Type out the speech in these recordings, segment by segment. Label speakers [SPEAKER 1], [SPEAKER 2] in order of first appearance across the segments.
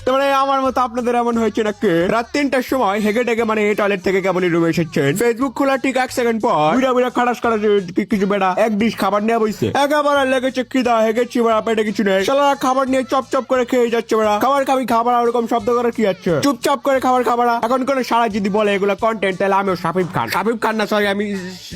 [SPEAKER 1] তারপরে আমার মতো আপনাদের এমন হয়েছে নাকি রাত 3টার সময় হেগে টেগে মানে টয়লেট থেকে কেবলই রুমে এসেছেন, ফেসবুক খোলা ঠিক 1 সেকেন্ড পর বুড়া বুড়া খাটাস খাটাস কিছু বেড়া এক ডিশ খাবার নিয়ে বইছে, একেবারে লেগেছে খিদা, হেগেছি বেড়া, পেটে কিছু নেই, শালারা খাবার নিয়ে চপ চপ করে খেয়ে যাচ্ছে বেড়া। খাবার খাবি খাবার ওরকম শব্দ করে কি যাচ্ছে, চুপচাপ করে খাবার খাবারা। এখন কোন সারা যদি বলে এগুলো কন্টেন্ট, তাহলে আমিও শাকিব খান না, সরি আমি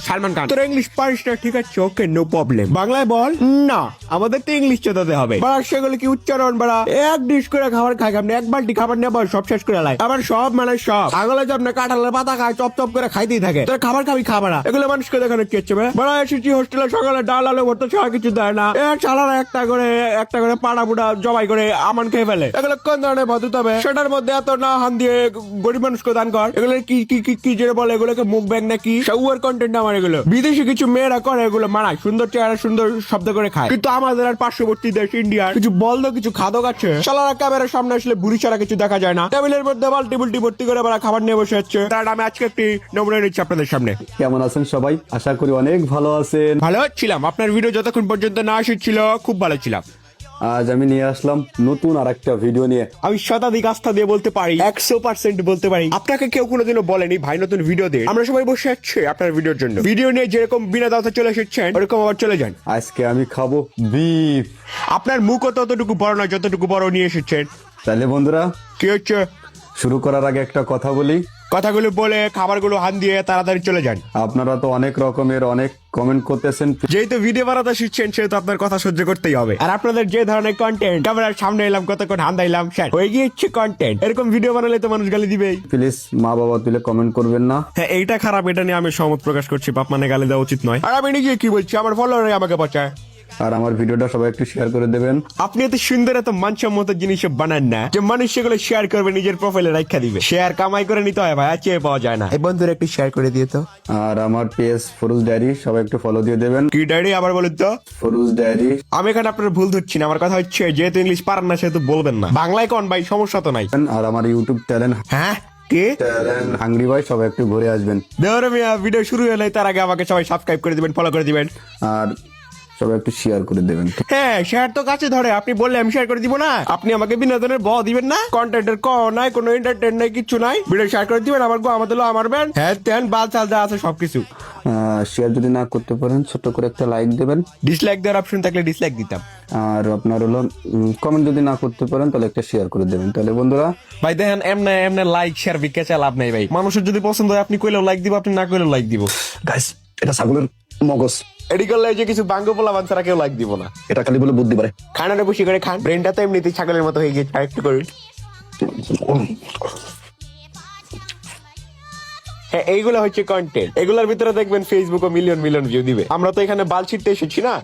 [SPEAKER 1] সালমান খান। তোর ইংলিশ পারিস না, ঠিক আছে, ওকে নো প্রবলেম। বাংলায় বল না, আমাদের তো ইংলিশ চেতাতে হবে বাড়া। সেগুলো কি উচ্চারণ বাড়া, এক ডিশ করে খাবার খাই আপনি, এক বালতি খাবার নিয়ে সব শেষ করে লাই। আবার সব মানে সব আগলে যে আপনি কাঁঠালের পাতা খায় চপ চপ করে খাইতেই থাকে, তোর খাবার খাবি খাবারা। এগুলো মানুষকে দেখানো কি হচ্ছে বড়া? এসেছি হোস্টেলে, সকালে ডাল আলু ভর্তা ছাড়া কিছু দেয় না, চালারা একটা করে পাড়া বুড়া জবাই করে আমান খেয়ে ফেলে। এগুলো কোন ধরনের ভদ্র? তবে সেটার মধ্যে এত না হান দিয়ে গরিব মানুষকে দান কর। এগুলো কি কি কি কি যে বলে, এগুলোকে মুখ ব্যাগ নাকি সৌয়ার কন্টেন্ট আমার। এগুলো বিদেশি কিছু মেয়েরা করে, এগুলো মানায়, সুন্দর চেহারা সুন্দর শব্দ করে খায়। কিন্তু আমাদের আর পার্শ্ববর্তী দেশ ইন্ডিয়ার কিছু বলদ কিছু খাদক আছে, শালারা ক্যামেরার সামনে আসলে বুড়ি ছাড়া কিছু দেখা যায় না। টেবিলের মধ্যে বালতি বুলটি ভর্তি করে বাড়া খাবার নিয়ে বসে যাচ্ছে। তার আমি আজকে একটি নমুনা নিচ্ছি আপনাদের সামনে।
[SPEAKER 2] কেমন আছেন সবাই? আশা করি অনেক ভালো আছেন।
[SPEAKER 1] ভালো ছিলাম, আপনার ভিডিও যতক্ষণ পর্যন্ত না এসেছিল খুব ভালো ছিলাম।
[SPEAKER 2] আজ আমি নিয়ে আসলাম নতুন আরেকটা ভিডিও নিয়ে।
[SPEAKER 1] আমি শতাধিক আস্থা দিয়ে বলতে পারি, 100% বলতে পারি, আপনাকে কেউ কোনোদিনও বলেনি ভাই নতুন ভিডিও দিয়ে। আমরা সবাই বসে আছি আপনার ভিডিওর জন্য। ভিডিও নিয়ে যেরকম বিনা দাওতে চলে এসেছেন ওরকম আবার চলে যান।
[SPEAKER 2] আজকে আমি খাবো বিফ।
[SPEAKER 1] আপনার মুখও ততটুকু বড় নয় যতটুকু বড় নিয়ে এসেছেন।
[SPEAKER 2] তাহলে বন্ধুরা
[SPEAKER 1] কি হচ্ছে?
[SPEAKER 2] শুরু করার আগে একটা কথা বলি,
[SPEAKER 1] কথাগুলো বলে খাবারগুলো হান দিয়ে তাড়াতাড়ি চলে যান।
[SPEAKER 2] আপনারা তো অনেক রকমের অনেক কমেন্ট করতেছেন।
[SPEAKER 1] যেহেতু ভিডিও বানাতে শিখছেন সেহেতু আপনার কথা সহ্য করতেই হবে। আর আপনাদের যে ধরনের কন্টেন্ট, ক্যামেরার সামনে এলাম কতক্ষণ হান দিলাম, স্যার হয়ে গিয়েছে কন্টেন্ট। এরকম ভিডিও বানালে তো মানুষ গালি দিবেই।
[SPEAKER 2] প্লিজ মা বাবা তুলে কমেন্ট করবেন না।
[SPEAKER 1] হ্যাঁ এইটা খারাপ, এটা নিয়ে আমি সহমত প্রকাশ করছি। বাপ মানে গালি দেওয়া উচিত নয়। আর আমি নিজে কি বলছি, আমার ফলোয়ার আমাকে বাঁচায়।
[SPEAKER 2] আর আমার ভিডিওটা সবাই একটু শেয়ার করে দেবেন।
[SPEAKER 1] আপনি এত সুন্দর এত মানসম্মত জিনিস বানান না যে মানুষ সেগুলো শেয়ার করবে, নিজের প্রোফাইলে রাখা দিবে। শেয়ার কামাই করে নিতে হয় ভাই, চেয়ে পাওয়া যায় না। এই বন্ধুরা একটু শেয়ার করে দিয়ে তো।
[SPEAKER 2] আর আমার পেজ ফরুজ ডায়েরি সবাই একটু ফলো দিয়ে দেবেন।
[SPEAKER 1] কি ডায়েরি আবার বলুন তো?
[SPEAKER 2] ফরুজ ডায়েরি।
[SPEAKER 1] আমি এখানে আপনার ভুল ধরছি না, আমার কথা হচ্ছে যেহেতু ইংলিশ পারেন না সেহেতু বলবেন না, বাংলায় কোন ভাই, সমস্যা তো নাই।
[SPEAKER 2] আর আমার ইউটিউব চ্যানেল
[SPEAKER 1] হ্যাঁ কে
[SPEAKER 2] হাংরি ভাই, সবাই একটু ঘুরে আসবেন।
[SPEAKER 1] দেওয়ার মিয়া ভিডিও শুরু হলে তার আগে আমাকে সবাই সাবস্ক্রাইব করে দিবেন, ফলো করে দিবেন।
[SPEAKER 2] আর সবাই একটু শেয়ার করে দেবেন।
[SPEAKER 1] হ্যাঁ শেয়ার তো কাছে ধরে, আপনি বললে আমি শেয়ার করে দিব না? আপনি আমাকে বিনোদনের ব দিবেন না? কন্টেন্টের ক নাই, কোনো এন্টারটেন নাই, কিছু নাই, ভিডিও শেয়ার করে দিবেন। আমার গো আমাদের আমার ব্যান হ্যাঁ তেন বাল চাল যা আছে সবকিছু।
[SPEAKER 2] শেয়ার যদি না করতে পারেন ছোট করে একটা লাইক দেবেন।
[SPEAKER 1] ডিসলাইক দেওয়ার অপশন থাকলে ডিসলাইক দিতাম।
[SPEAKER 2] আর আপনার হলো কমেন্ট যদি না করতে পারেন তাহলে একটা শেয়ার করে দেবেন। তাহলে বন্ধুরা
[SPEAKER 1] ভাই দেখেন এমনে এমনে লাইক শেয়ার বিকে লাভ নাই ভাই। মানুষের যদি পছন্দ হয় আপনি কইলেও লাইক দিব, আপনি না কইলেও লাইক দিব।
[SPEAKER 2] গাইস এটা ছাগলের মগজ,
[SPEAKER 1] এডি করলে যে কিছু বাঙ্গ পোলা বাচ্চারা কেউ লাইক দিব না।
[SPEAKER 2] এটা খালি বলে বুদ্ধি পারে।
[SPEAKER 1] খানাটা বসে করে খান, ব্রেনটা তো এমনিতেই ছাগলের মতো হয়ে গিয়েছে, একটু করুন। হ্যাঁ এইগুলো হচ্ছে কন্টেন্ট, এগুলোর ভিতরে দেখবেন ফেসবুক ও মিলিয়ন মিলিয়ন ভিউ দিবে। আমরা তো এখানে বাল ছিটতে এসেছি না।